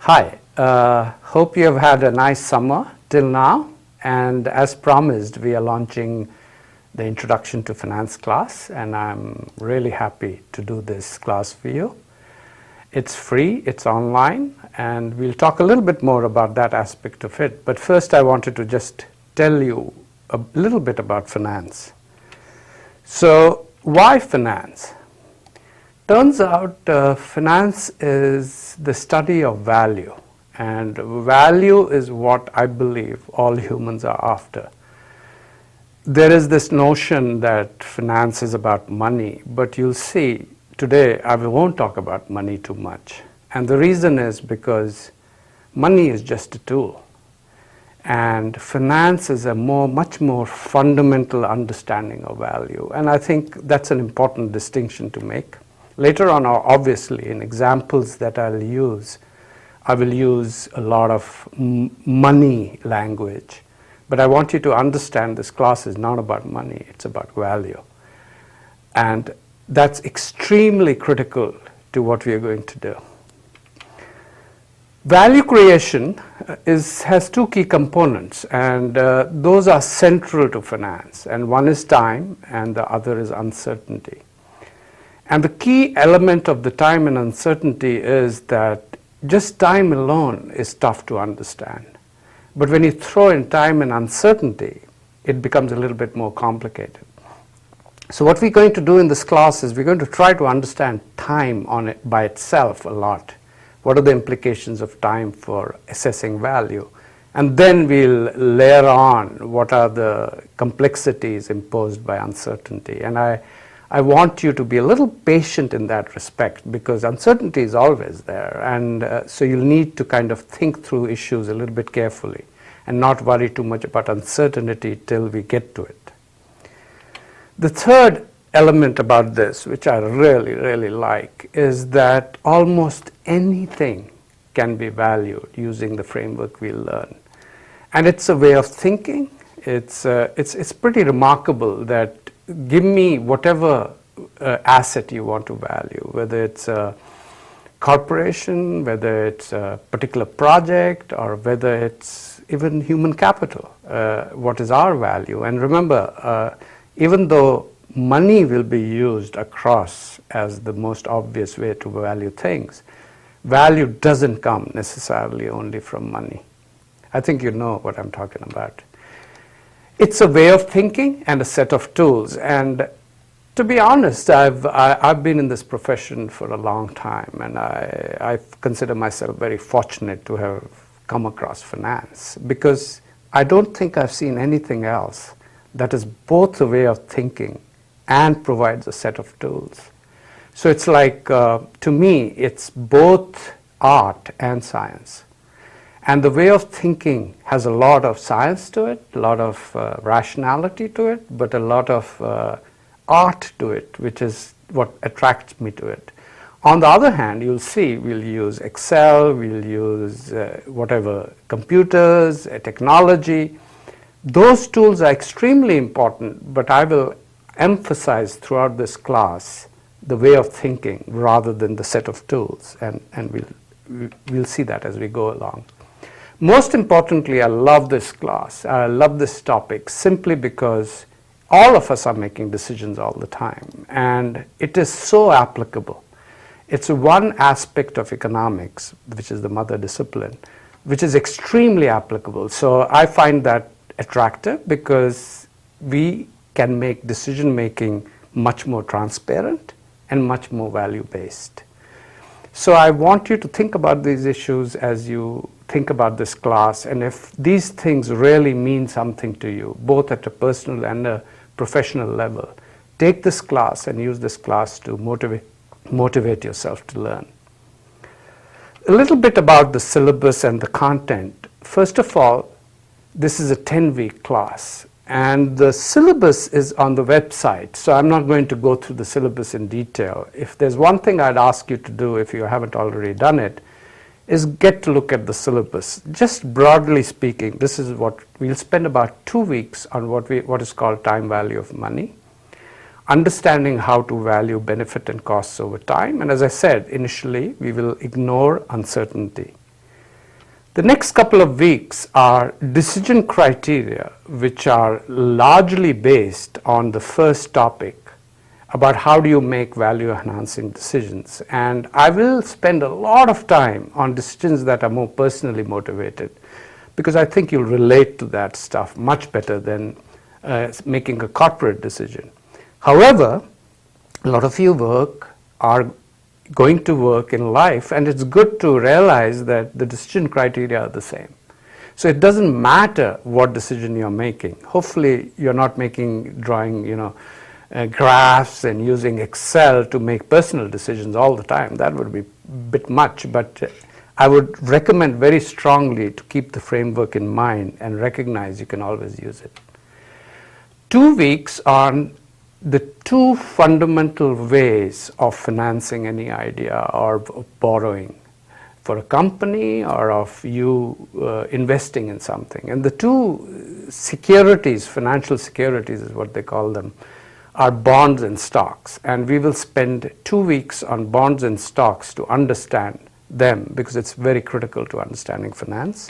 Hi, hope you have had a nice summer till now, and as promised we are launching the Introduction to Finance class, and I'm really happy to do this class for you. It's free, it's online, and we'll talk a little bit more about that aspect of it, but first I wanted to just tell you a little bit about finance. So why finance? Turns out finance is the study of value, and value is what I believe all humans are after. There is this notion that finance is about money, but you'll see today I won't talk about money too much. And the reason is because money is just a tool, and finance is a much more fundamental understanding of value, and I think that's an important distinction to make. Later on, obviously, in examples that I will use a lot of money language. But I want you to understand this class is not about money, it's about value. And that's extremely critical to what we are going to do. Value creation has two key components, and those are central to finance. And one is time, and the other is uncertainty. And the key element of the time and uncertainty is that just time alone is tough to understand. But when you throw in time and uncertainty, it becomes a little bit more complicated. So what we're going to do in this class is we're going to try to understand time on it by itself a lot. What are the implications of time for assessing value? And then we'll layer on what are the complexities imposed by uncertainty. And I want you to be a little patient in that respect, because uncertainty is always there, and so you'll need to kind of think through issues a little bit carefully and not worry too much about uncertainty till we get to it. The third element about this, which I really like, is that almost anything can be valued using the framework we'll learn. And it's a way of thinking. It's pretty remarkable that give me whatever asset you want to value, whether it's a corporation, whether it's a particular project, or whether it's even human capital. What is our value? And remember, even though money will be used across as the most obvious way to value things, value doesn't come necessarily only from money. I think you know what I'm talking about. It's a way of thinking and a set of tools. And to be honest, I've been in this profession for a long time, and I consider myself very fortunate to have come across finance, because I don't think I've seen anything else that is both a way of thinking and provides a set of tools. So it's like, to me, it's both art and science. And the way of thinking has a lot of science to it, a lot of rationality to it, but a lot of art to it, which is what attracts me to it. On the other hand, you'll see we'll use Excel, we'll use whatever, computers, technology. Those tools are extremely important, but I will emphasize throughout this class the way of thinking rather than the set of tools, and we'll see that as we go along. Most importantly, I love this class. I love this topic simply because all of us are making decisions all the time, and it is so applicable. It's one aspect of economics, which is the mother discipline, which is extremely applicable. So I find that attractive because we can make decision making much more transparent and much more value based. So I want you to think about these issues as you think about this class, and if these things really mean something to you, both at a personal and a professional level, take this class and use this class to motivate yourself to learn. A little bit about the syllabus and the content. First of all, this is a 10-week class, and the syllabus is on the website, so I'm not going to go through the syllabus in detail. If there's one thing I'd ask you to do, if you haven't already done it, is get to look at the syllabus. Just broadly speaking, this is what we'll spend about 2 weeks on what is called time value of money, understanding how to value benefit and costs over time. And as I said initially, we will ignore uncertainty. The next couple of weeks are decision criteria, which are largely based on the first topic about how do you make value enhancing decisions. And I will spend a lot of time on decisions that are more personally motivated, because I think you'll relate to that stuff much better than making a corporate decision. However, a lot of you are going to work in life, and it's good to realize that the decision criteria are the same. So it doesn't matter what decision you're making. Hopefully you're not drawing graphs and using Excel to make personal decisions all the time. That would be a bit much, but I would recommend very strongly to keep the framework in mind and recognize you can always use it. 2 weeks on the two fundamental ways of financing any idea or borrowing for a company or of you investing in something. And the two securities, financial securities is what they call them, are bonds and stocks. And we will spend 2 weeks on bonds and stocks to understand them, because it's very critical to understanding finance.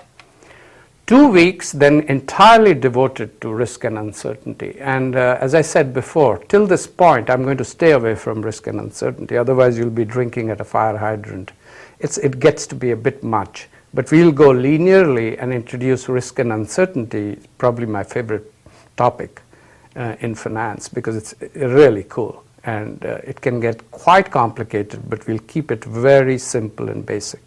2 weeks then entirely devoted to risk and uncertainty. And as I said before, till this point, I'm going to stay away from risk and uncertainty. Otherwise, you'll be drinking at a fire hydrant. It gets to be a bit much. But we'll go linearly and introduce risk and uncertainty, probably my favorite topic in finance, because it's really cool. And it can get quite complicated, but we'll keep it very simple and basic.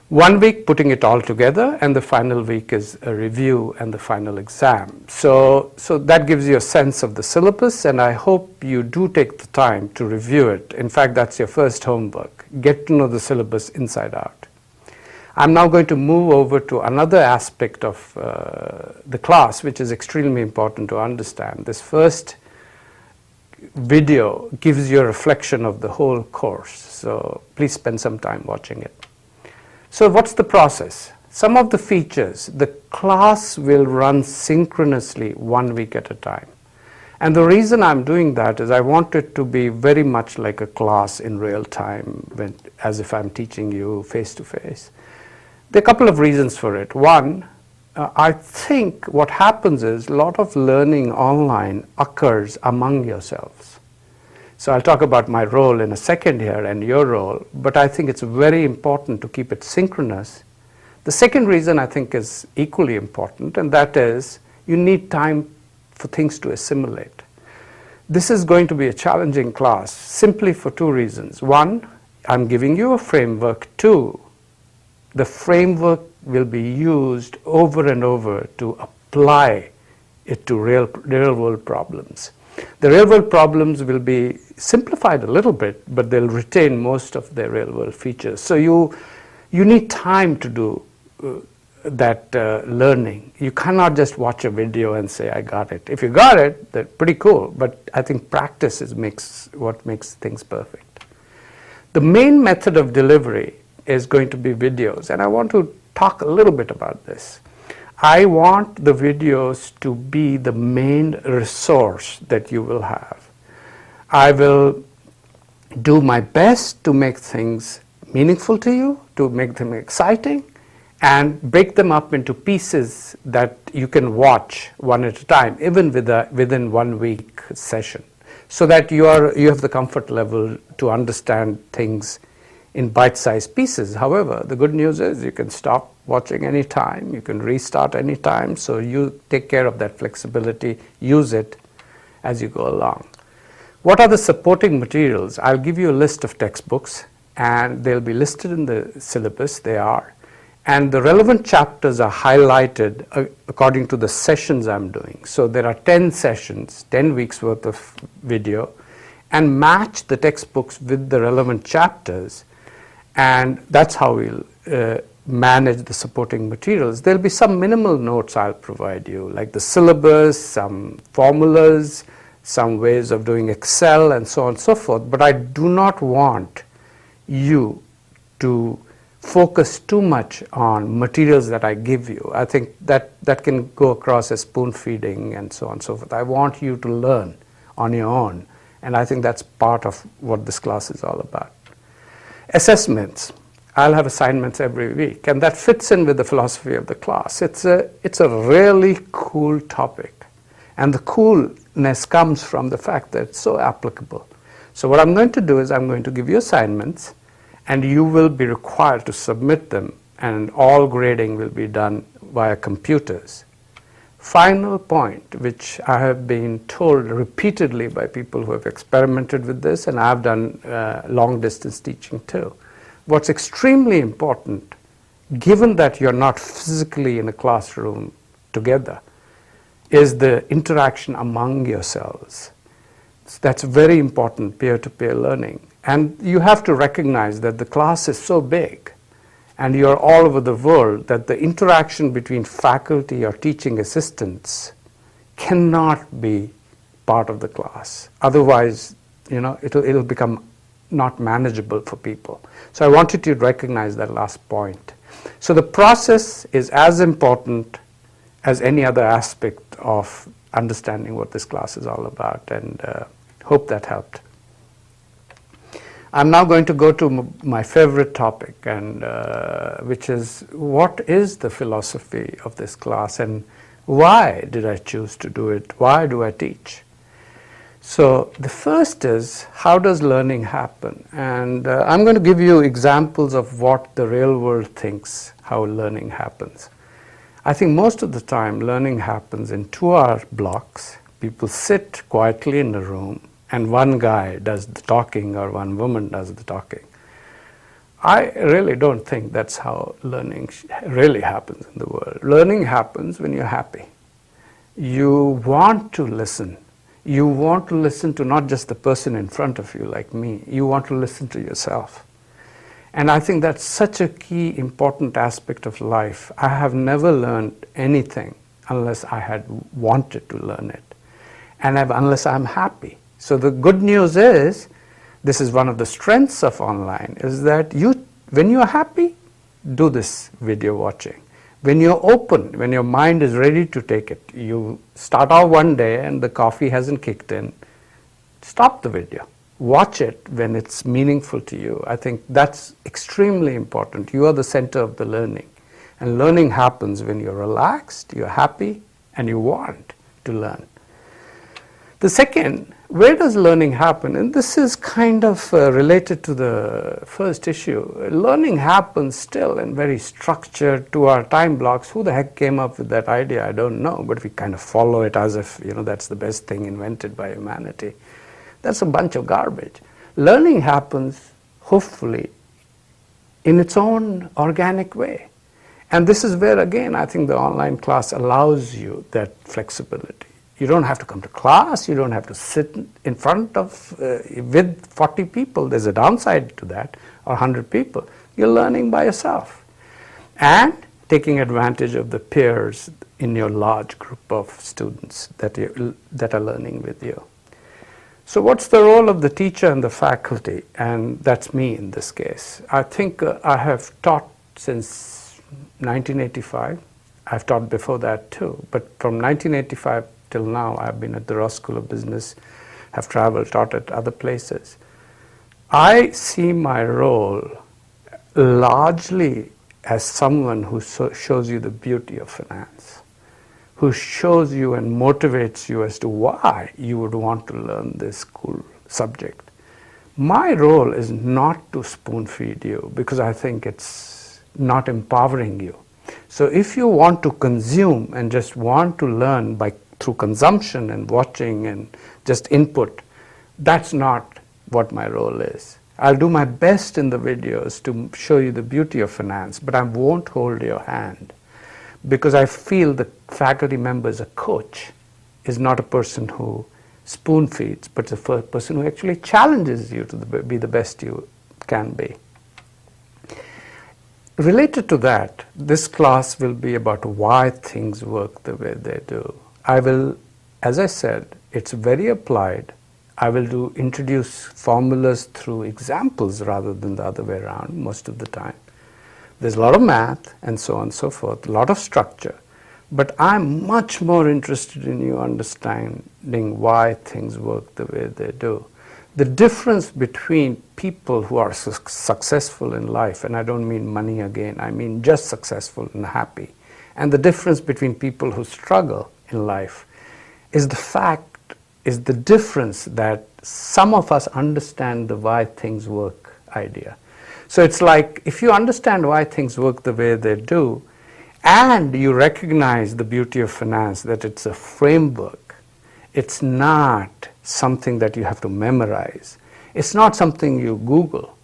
1 week putting it all together, and the final week is a review and the final exam. So that gives you a sense of the syllabus, and I hope you do take the time to review it. In fact, that's your first homework. Get to know the syllabus inside out. I'm now going to move over to another aspect of the class, which is extremely important to understand. This first video gives you a reflection of the whole course, so please spend some time watching it. So what's the process? Some of the features, the class will run synchronously 1 week at a time. And the reason I'm doing that is I want it to be very much like a class in real time, as if I'm teaching you face to face. There are a couple of reasons for it. One, I think what happens is a lot of learning online occurs among yourselves. So I'll talk about my role in a second here and your role, but I think it's very important to keep it synchronous. The second reason I think is equally important, and that is you need time for things to assimilate. This is going to be a challenging class simply for two reasons. One, I'm giving you a framework. Two, the framework will be used over and over to apply it to real world problems. The real world problems will be simplified a little bit, but they'll retain most of their real world features. So you need time to do that learning. You cannot just watch a video and say, I got it. If you got it, that's pretty cool, but I think practice is what makes things perfect. The main method of delivery is going to be videos, and I want to talk a little bit about this. I want the videos to be the main resource that you will have. I will do my best to make things meaningful to you, to make them exciting, and break them up into pieces that you can watch one at a time, even within 1 week session, so that you have the comfort level to understand things in bite-sized pieces. However, the good news is you can stop watching anytime, you can restart anytime, so you take care of that flexibility, use it as you go along. What are the supporting materials? I'll give you a list of textbooks, and they'll be listed in the syllabus, they are, and the relevant chapters are highlighted according to the sessions I'm doing. So there are 10 sessions, 10 weeks worth of video, and match the textbooks with the relevant chapters, and that's how we'll manage the supporting materials. There'll be some minimal notes I'll provide you, like the syllabus, some formulas, some ways of doing Excel, and so on and so forth. But I do not want you to focus too much on materials that I give you. I think that can go across as spoon feeding and so on and so forth. I want you to learn on your own, and I think that's part of what this class is all about. Assessments. I'll have assignments every week, and that fits in with the philosophy of the class. It's a really cool topic, and the coolness comes from the fact that it's so applicable. So what I'm going to do is I'm going to give you assignments, and you will be required to submit them, and all grading will be done via computers. Final point, which I have been told repeatedly by people who have experimented with this, and I've done long distance teaching too. What's extremely important, given that you're not physically in a classroom together, is the interaction among yourselves. So that's very important, peer-to-peer learning. And you have to recognize that the class is so big and you're all over the world that the interaction between faculty or teaching assistants cannot be part of the class. Otherwise, it'll become not manageable for people. So I wanted to recognize that last point. So the process is as important as any other aspect of understanding what this class is all about, and hope that helped. I'm now going to go to my favorite topic, and which is, what is the philosophy of this class and why did I choose to do it? Why do I teach? So the first is, how does learning happen? And I'm going to give you examples of what the real world thinks how learning happens. I think most of the time learning happens in 2-hour blocks. People sit quietly in a room and one guy does the talking or one woman does the talking. I really don't think that's how learning really happens in the world. Learning happens when you're happy. You want to listen. You want to listen to not just the person in front of you like me. You want to listen to yourself. And I think that's such a key important aspect of life. I have never learned anything unless I had wanted to learn it, and unless I'm happy. So the good news is, this is one of the strengths of online, is that when you're happy, do this video watching. When you're open, when your mind is ready to take it, you start out one day and the coffee hasn't kicked in, stop the video. Watch it when it's meaningful to you. I think that's extremely important. You are the center of the learning. And learning happens when you're relaxed, you're happy, and you want to learn. The second, where does learning happen? And this is kind of related to the first issue. Learning happens still in very structured 2-hour time blocks. Who the heck came up with that idea? I don't know, but we kind of follow it as if that's the best thing invented by humanity. That's a bunch of garbage. Learning happens, hopefully, in its own organic way. And this is where, again, I think the online class allows you that flexibility. You don't have to come to class, you don't have to sit in front of, with 40 people. There's a downside to that, or 100 people. You're learning by yourself. And taking advantage of the peers in your large group of students that are learning with you. So what's the role of the teacher and the faculty? And that's me in this case. I think I have taught since 1985. I've taught before that too, but from 1985 till now, I've been at the Ross School of Business, have traveled, taught at other places. I see my role largely as someone who shows you the beauty of finance, who shows you and motivates you as to why you would want to learn this cool subject. My role is not to spoon feed you, because I think it's not empowering you. So if you want to consume and just want to learn through consumption and watching and just input, that's not what my role is. I'll do my best in the videos to show you the beauty of finance, but I won't hold your hand, because I feel the faculty member as a coach is not a person who spoon feeds, but a person who actually challenges you to be the best you can be. Related to that, this class will be about why things work the way they do. I will, as I said, it's very applied. I will introduce formulas through examples rather than the other way around most of the time. There's a lot of math and so on and so forth, a lot of structure. But I'm much more interested in you understanding why things work the way they do. the difference between people who are successful in life, and I don't mean money again, I mean just successful and happy, and the difference between people who struggle in life is the difference that some of us understand the why things work idea. So it's like if you understand why things work the way they do, and you recognize the beauty of finance, that it's a framework, it's not something that you have to memorize, it's not something you Google.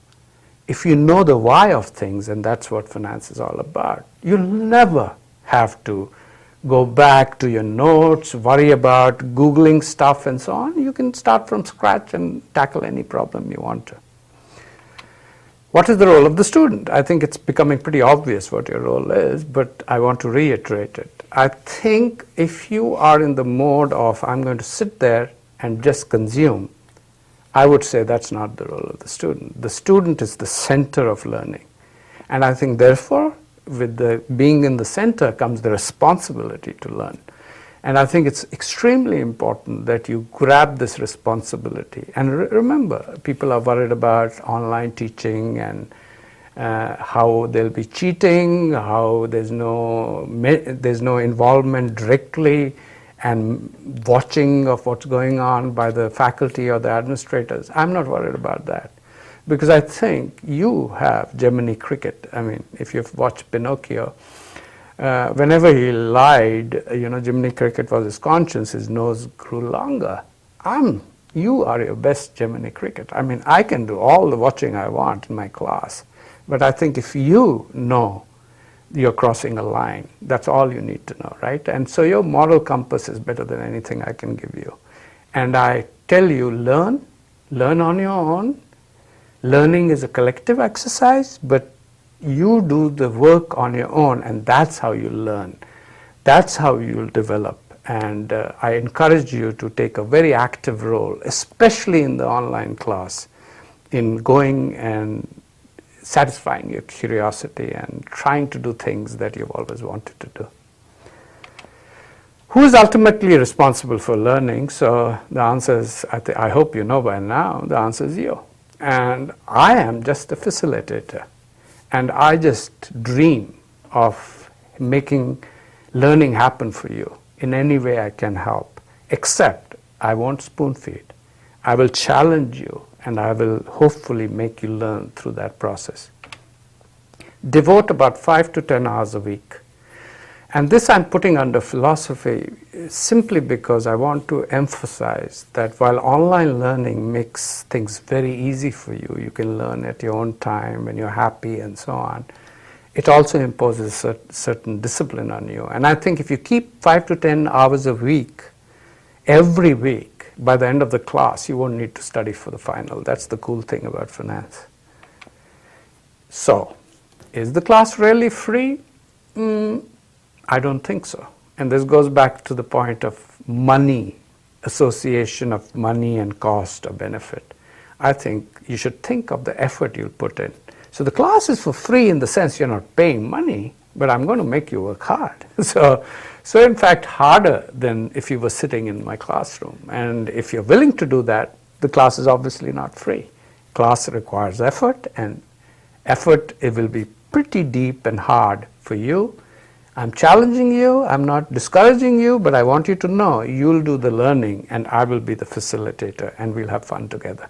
If you know the why of things, and that's what finance is all about, you'll never have to go back to your notes, worry about Googling stuff and so on. You can start from scratch and tackle any problem you want to. What is the role of the student? I think it's becoming pretty obvious what your role is, but I want to reiterate it. I think if you are in the mode of, I'm going to sit there and just consume, I would say that's not the role of the student. The student is the center of learning. And I think therefore, with the being in the center comes the responsibility to learn. And I think it's extremely important that you grab this responsibility. And remember, people are worried about online teaching and how they'll be cheating, how there's no involvement directly and watching of what's going on by the faculty or the administrators. I'm not worried about that, because I think you have Jiminy Cricket. I mean, if you've watched Pinocchio, whenever he lied, Jiminy Cricket was his conscience, his nose grew longer. You are your best Jiminy Cricket. I mean, I can do all the watching I want in my class, but I think if you know you're crossing a line, that's all you need to know, right? And so your moral compass is better than anything I can give you. And I tell you, learn on your own. Learning is a collective exercise, but you do the work on your own, and that's how you learn. That's how you'll develop. And I encourage you to take a very active role, especially in the online class, in going and satisfying your curiosity and trying to do things that you've always wanted to do. Who is ultimately responsible for learning? So the answer is, I hope you know by now, the answer is you. And I am just a facilitator. And I just dream of making learning happen for you in any way I can help, except I won't spoon feed. I will challenge you, and I will hopefully make you learn through that process. Devote about 5 to 10 hours a week. And this I'm putting under philosophy simply because I want to emphasize that while online learning makes things very easy for you, you can learn at your own time when you're happy and so on, it also imposes a certain discipline on you. And I think if you keep 5 to 10 hours a week, every week, by the end of the class, you won't need to study for the final. That's the cool thing about finance. So, is the class really free? I don't think so. And this goes back to the point of money, association of money and cost or benefit. I think you should think of the effort you'll put in. So the class is for free in the sense you're not paying money, but I'm going to make you work hard. So in fact, harder than if you were sitting in my classroom. And if you're willing to do that, the class is obviously not free. Class requires effort, and effort, it will be pretty deep and hard for you. I'm challenging you, I'm not discouraging you, but I want you to know you'll do the learning and I will be the facilitator, and we'll have fun together.